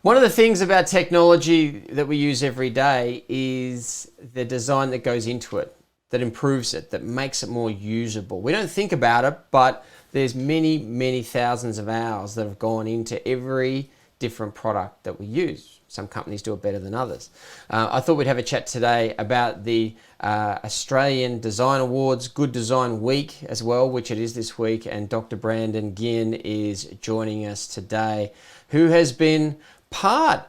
One of the things about technology that we use every day is the design that goes into it, that improves it, that makes it more usable. We don't think about it, but there's many, many thousands of hours that have gone into every different product that we use. Some companies do it better than others. I thought we'd have a chat today about the Australian Design Awards, Good Design Week as well, which it is this week, and Dr. Brandon Gien is joining us today, who has been part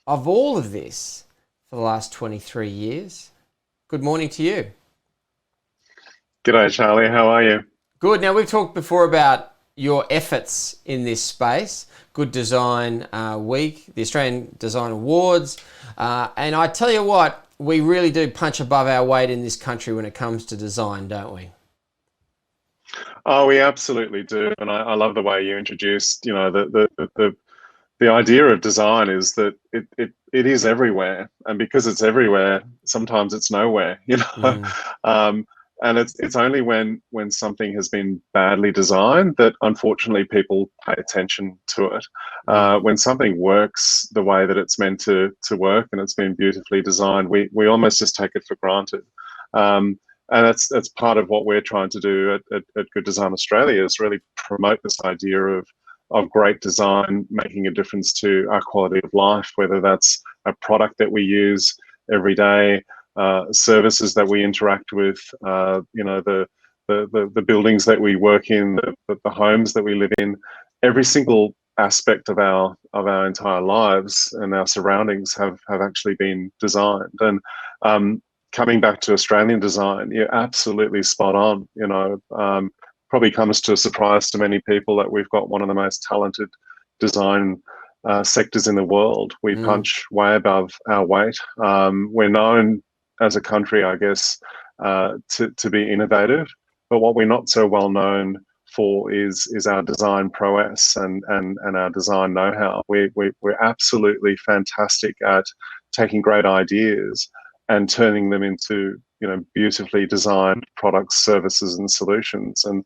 of all of this for the last 23 years. Good morning to you. G'day, Charlie. How are you? Good. Now, we've talked before about your efforts in this space, Good Design Week, the Australian Design Awards, and I tell you what, we really do punch above our weight in this country when it comes to design, don't we? Oh, we absolutely do, and I love the way you introduced. The idea of design is that it is everywhere, and because it's everywhere, sometimes it's nowhere. Mm. Um, and it's only when something has been badly designed that unfortunately people pay attention to it. Mm. When something works the way that it's meant to work and it's been beautifully designed, we almost just take it for granted. Um, and that's part of what we're trying to do at Good Design Australia is really promote this idea of great design making a difference to our quality of life, whether that's a product that we use every day, services that we interact with, the buildings that we work in, the homes that we live in, every single aspect of our entire lives and our surroundings have actually been designed. And coming back to Australian design, you're absolutely spot on. Probably comes to a surprise to many people that we've got one of the most talented design sectors in the world. We Mm. punch way above our weight. We're known as a country, I guess, to be innovative, but what we're not so well known for is our design prowess and our design know-how. We're absolutely fantastic at taking great ideas and turning them into beautifully designed products, services, and solutions. And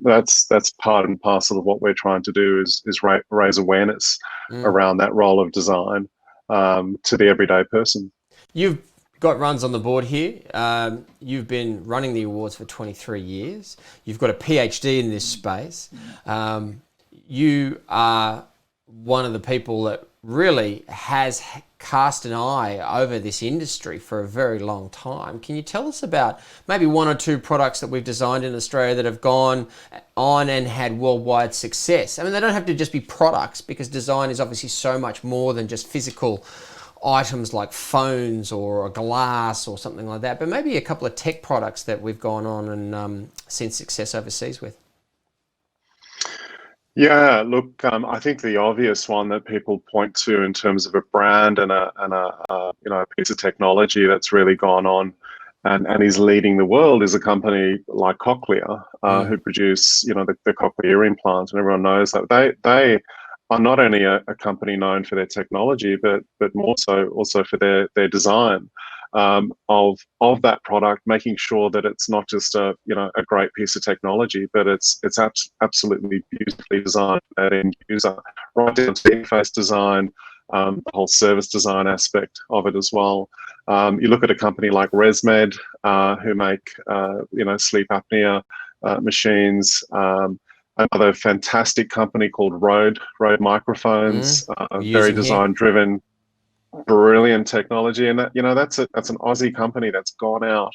that's part and parcel of what we're trying to do is raise awareness Mm. around that role of design to the everyday person. You've got runs on the board here. You've been running the awards for 23 years. You've got a PhD in this space. You are one of the people that really has cast an eye over this industry for a very long time. Can you tell us about maybe one or two products that we've designed in Australia that have gone on and had worldwide success? I mean, they don't have to just be products because design is obviously so much more than just physical items like phones or a glass or something like that, but maybe a couple of tech products that we've gone on and seen success overseas with. Yeah, look, I think the obvious one that people point to in terms of a brand and a piece of technology that's really gone on and is leading the world is a company like Cochlear, Mm. who produce the cochlear implant, and everyone knows that they are not only a company known for their technology, but more so also for their design of that product, making sure that it's not just a great piece of technology, but it's absolutely beautifully designed for that end user, right down to the interface design, the whole service design aspect of it as well. You look at a company like ResMed, who make sleep apnea machines. Another fantastic company called Rode Mm. Microphones, We're very using here. design driven, brilliant technology, and that's an Aussie company that's gone out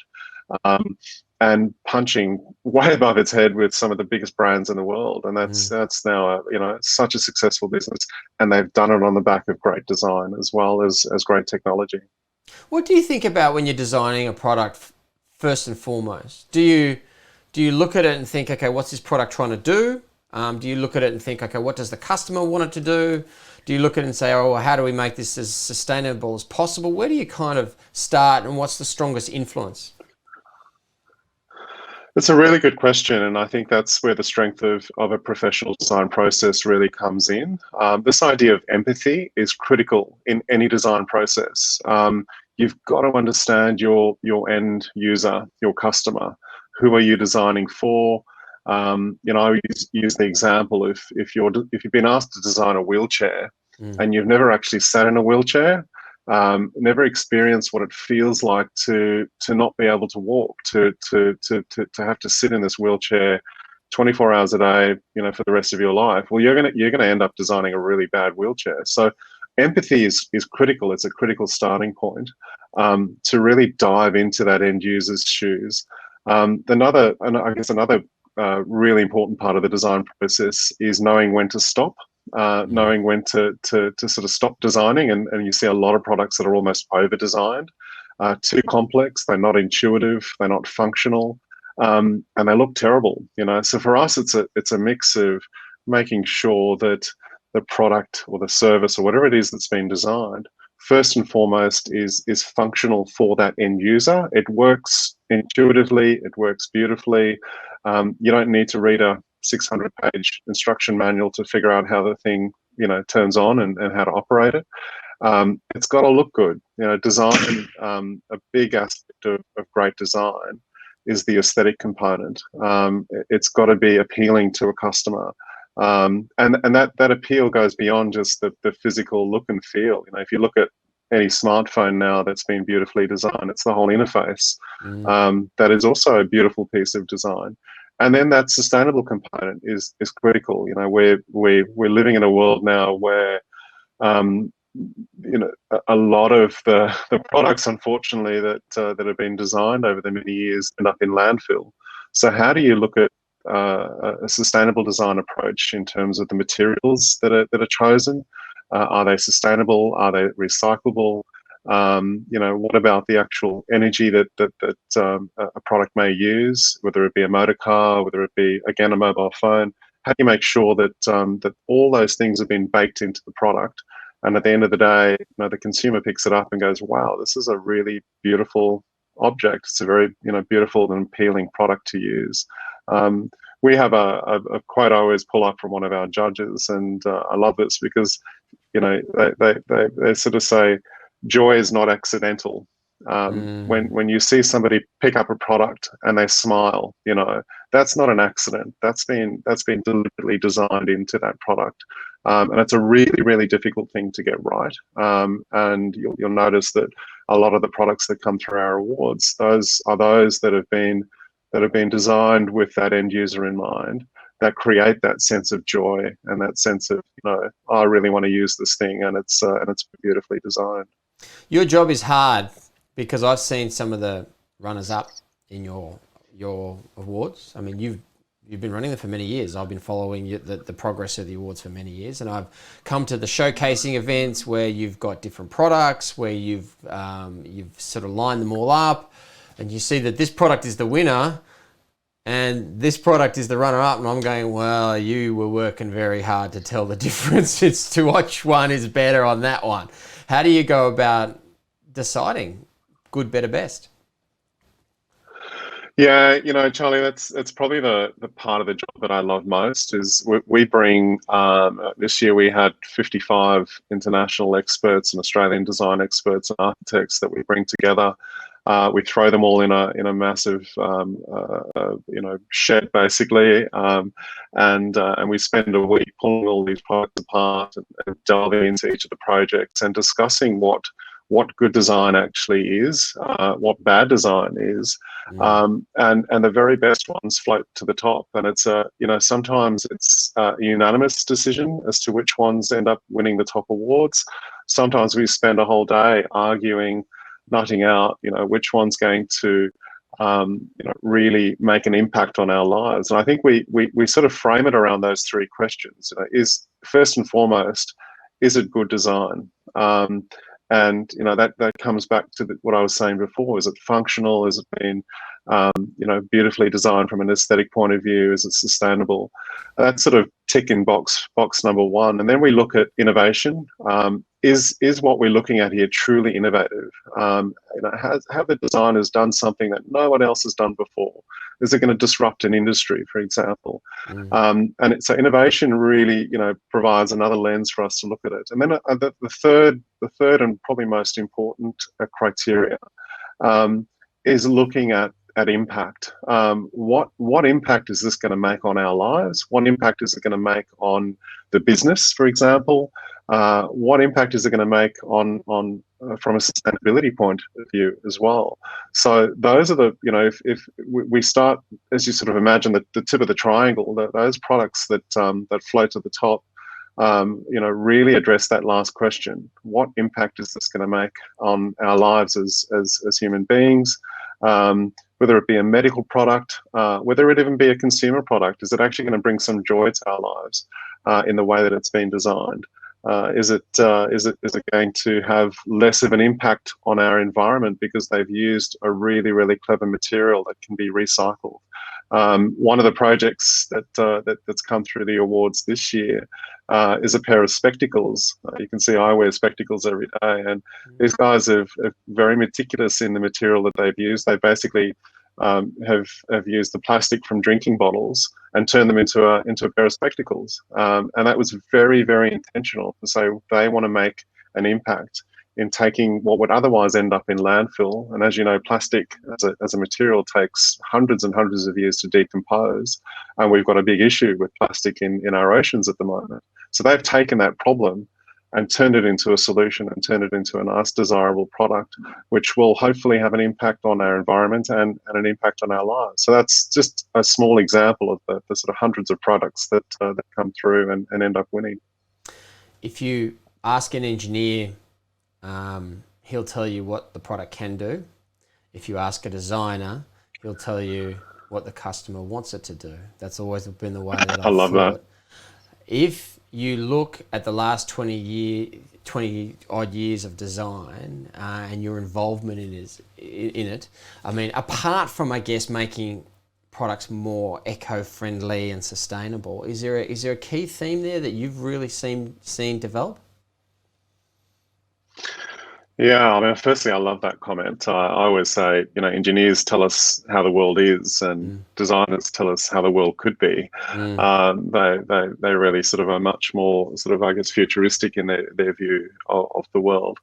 um, and punching way above its head with some of the biggest brands in the world, and Mm. that's now such a successful business, and they've done it on the back of great design as well as great technology. What do you think about when you're designing a product first and foremost? Do you look at it and think, okay, what's this product trying to do? Do you look at it and think, okay, what does the customer want it to do? Do you look at it and say, oh, well, how do we make this as sustainable as possible? Where do you kind of start, and what's the strongest influence? It's a really good question, and I think that's where the strength of a professional design process really comes in. This idea of empathy is critical in any design process. You've got to understand your end user, your customer. Who are you designing for? I use the example if you've been asked to design a wheelchair, and you've never actually sat in a wheelchair, never experienced what it feels like to not be able to walk, to have to sit in this wheelchair 24 hours a day, for the rest of your life, well, you're gonna end up designing a really bad wheelchair. So empathy is critical. It's a critical starting point to really dive into that end user's shoes. Another really important part of the design process is knowing when to stop, knowing when to sort of stop designing. And you see a lot of products that are almost over designed, too complex, they're not intuitive, they're not functional, and they look terrible. So for us, it's a mix of making sure that the product or the service or whatever it is that's been designed, first and foremost, is functional for that end user. It works intuitively, it works beautifully. You don't need to read a 600-page instruction manual to figure out how the thing turns on and how to operate it. It's got to look good. Design, a big aspect of great design is the aesthetic component. It's got to be appealing to a customer. And that appeal goes beyond just the physical look and feel. If you look at any smartphone now that's been beautifully designed, it's the whole interface. That is also a beautiful piece of design. And then that sustainable component is critical. We're living in a world now where a lot of the products, unfortunately, that have been designed over the many years end up in landfill. So how do you look at a sustainable design approach in terms of the materials that are chosen? Are they sustainable? Are they recyclable? What about the actual energy that a product may use, whether it be a motor car, whether it be, again, a mobile phone? How do you make sure that that all those things have been baked into the product? And at the end of the day, the consumer picks it up and goes, wow, this is a really beautiful object. It's a very beautiful and appealing product to use. We have a quote I always pull up from one of our judges, and I love this because they sort of say, joy is not accidental. When you see somebody pick up a product and they smile, that's not an accident. That's been deliberately designed into that product, and it's a really, really difficult thing to get right. And you'll notice that a lot of the products that come through our awards, those that have been designed with that end user in mind, that create that sense of joy and that sense of I really want to use this thing, and it's beautifully designed. Your job is hard because I've seen some of the runners up in your awards. I mean, you've been running them for many years. I've been following the progress of the awards for many years, and I've come to the showcasing events where you've got different products, where you've sort of lined them all up, and you see that this product is the winner and this product is the runner-up, and I'm going, well, you were working very hard to tell the difference as to which one is better on that one. How do you go about deciding good, better, best? Yeah, Charlie, that's probably the part of the job that I love most. Is we bring this year we had 55 international experts and Australian design experts and architects that we bring together. We throw them all in a massive shed, basically, and we spend a week pulling all these products apart and delving into each of the projects and discussing what good design actually is, what bad design is, and the very best ones float to the top. And it's sometimes it's a unanimous decision as to which ones end up winning the top awards. Sometimes we spend a whole day arguing, nutting out, which one's going to really make an impact on our lives. And I think we sort of frame it around those three questions. Is first and foremost, is it good design? And that comes back to what I was saying before. Is it functional? Is it been beautifully designed from an aesthetic point of view? Is it sustainable? That's sort of ticking box number one. And then we look at innovation. Is what we're looking at here truly innovative? Have the designers done something that no one else has done before? Is it going to disrupt an industry, for example? So innovation really, provides another lens for us to look at it. And then the third and probably most important criteria is looking at impact. What impact is this going to make on our lives? What impact is it going to make on the business, for example? what impact is it going to make on from a sustainability point of view as well? So those are the, if we start, as you sort of imagine, the tip of the triangle, those products that that float at the top, really address that last question: what impact is this going to make on our lives as human beings? Whether it be a medical product, whether it even be a consumer product, is it actually going to bring some joy to our lives in the way that it's been designed? Is it going to have less of an impact on our environment because they've used a really, really clever material that can be recycled? One of the projects that's come through the awards this year is a pair of spectacles. You can see I wear spectacles every day, and these guys are very meticulous in the material that they've used. They basically have used the plastic from drinking bottles and turned them into a pair of spectacles, and that was very, very intentional. So they want to make an impact in taking what would otherwise end up in landfill. And as you know, plastic as a material takes hundreds and hundreds of years to decompose, and we've got a big issue with plastic in our oceans at the moment. So they've taken that problem and turned it into a solution and turned it into a nice, desirable product, which will hopefully have an impact on our environment and an impact on our lives. So that's just a small example of the sort of hundreds of products that come through and end up winning. If you ask an engineer, he'll tell you what the product can do. If you ask a designer, he'll tell you what the customer wants it to do. That's always been the way that I love that. If you look at the last 20 odd years of design and your involvement in it, I mean, apart from, I guess, making products more eco-friendly and sustainable, is there a key theme there that you've really seen develop? Yeah, I mean, firstly, I love that comment. I always say, engineers tell us how the world is, and designers tell us how the world could be. They really sort of are much more sort of, I guess, futuristic in their view of the world.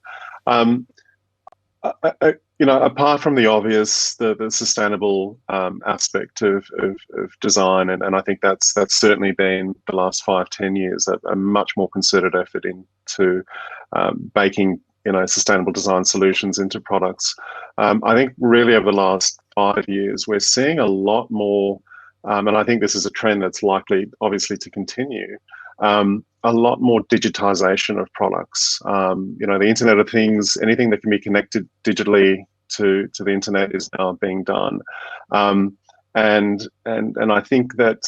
Apart from the obvious, the sustainable aspect of design, and I think that's certainly been the last 5-10 years a much more concerted effort into baking sustainable design solutions into products. I think really over the last 5 years, we're seeing a lot more, and I think this is a trend that's likely, obviously, to continue. A lot more digitization of products. The Internet of Things, anything that can be connected digitally to the internet is now being done. And I think that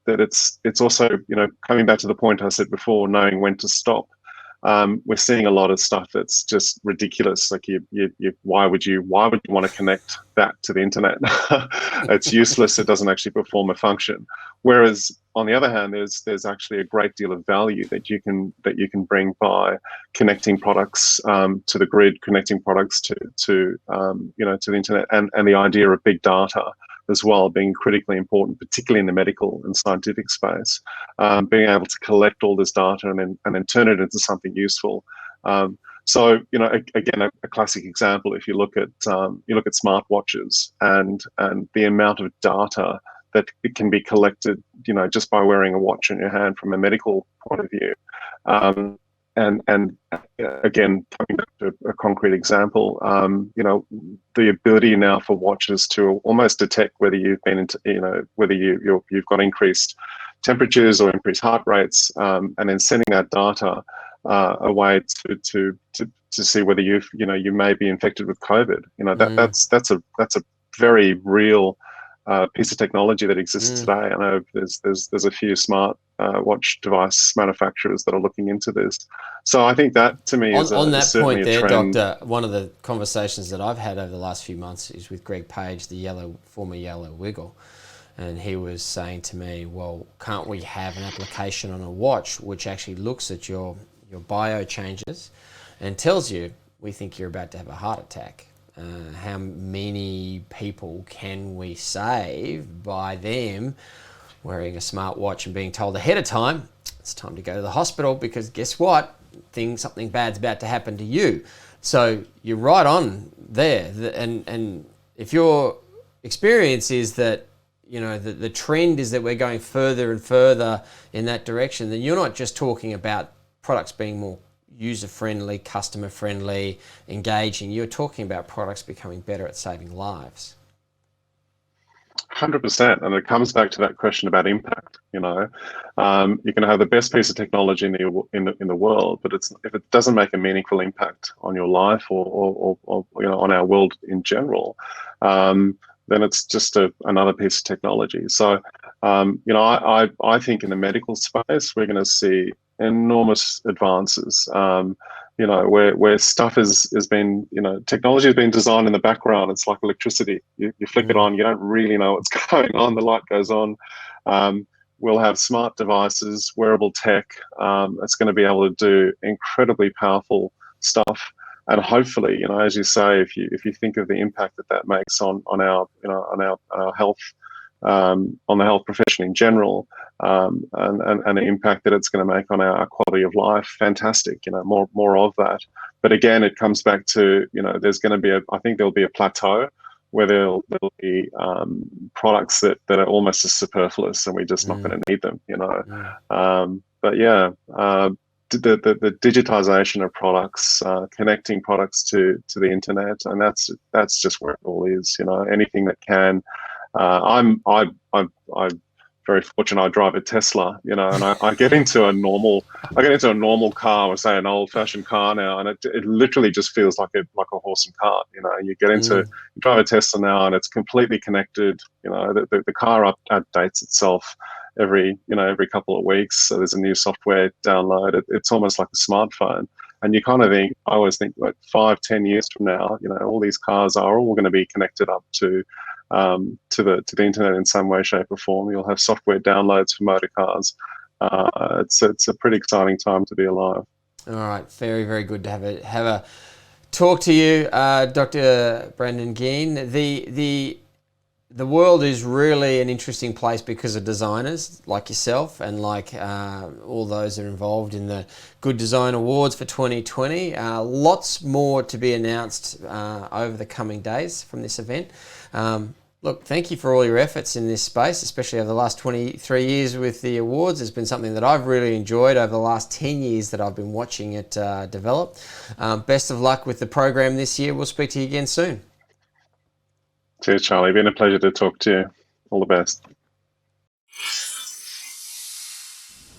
it's also, coming back to the point I said before, knowing when to stop. We're seeing a lot of stuff that's just ridiculous. Like why would you want to connect that to the internet? It's useless. It doesn't actually perform a function. Whereas on the other hand, there's actually a great deal of value that you can bring by connecting products to the grid, connecting products to the internet, and the idea of big data as well being critically important, particularly in the medical and scientific space. Being able to collect all this data and then turn it into something useful. So again, a classic example. If you look at smartwatches and the amount of data that can be collected, just by wearing a watch in your hand from a medical point of view. And again, coming back to a concrete example, the ability now for watches to almost detect whether you've been into, whether you've got increased temperatures or increased heart rates, and then sending that data away to see whether you may be infected with COVID. That's a very real piece of technology that exists today. I know there's a few smart watch device manufacturers that are looking into this. So I think that, to me, is on that certainly point there, a trend. Doctor. One of the conversations that I've had over the last few months is with Greg Page, the former Yellow Wiggle, and he was saying to me, "Well, can't we have an application on a watch which actually looks at your bio changes and tells you, we think you're about to have a heart attack? How many people can we save by them wearing a smart watch and being told ahead of time, it's time to go to the hospital because guess what? Something bad's about to happen to you." So you're right on there. And if your experience is that, the trend is that we're going further and further in that direction, then you're not just talking about products being more user-friendly, customer-friendly, engaging. You're talking about products becoming better at saving lives. 100%, and it comes back to that question about impact. You can have the best piece of technology in the world, but if it doesn't make a meaningful impact on your life or on our world in general, then it's just another piece of technology. So, I think in the medical space we're going to see enormous advances. Where stuff has been, technology has been designed in the background. It's like electricity. You flick it on, you don't really know what's going on. The light goes on. We'll have smart devices, wearable tech. It's going to be able to do incredibly powerful stuff. And hopefully, as you say, if you think of the impact that makes on our health, on the health profession in general, and the impact that it's going to make on our quality of life, fantastic. More of that. But again, it comes back to there's going to be I think there'll be a plateau where there'll be products that are almost as superfluous, and we're just not going to need them. But yeah. The digitization of products, connecting products to the internet, and that's just where it all is. Anything that can. I'm very fortunate. I drive a Tesla, and I get into a normal car, or say an old-fashioned car now, and it literally just feels like a horse and cart. You drive a Tesla now, and it's completely connected. The car updates itself every couple of weeks. So there's a new software download. It's almost like a smartphone. And you kind of think, I always think, like 5-10 years from now, all these cars are all going to be connected up to the internet in some way, shape, or form. You'll have software downloads for motor cars. It's a pretty exciting time to be alive. All right, very, very good to have a talk to you, Dr. Brandon Gien. The world is really an interesting place because of designers like yourself and like all those that are involved in the Good Design Awards for 2020. Lots more to be announced over the coming days from this event. Look, thank you for all your efforts in this space, especially over the last 23 years with the awards. It's been something that I've really enjoyed over the last 10 years that I've been watching it develop. Best of luck with the program this year. We'll speak to you again soon. Cheers, Charlie. Been a pleasure to talk to you. All the best.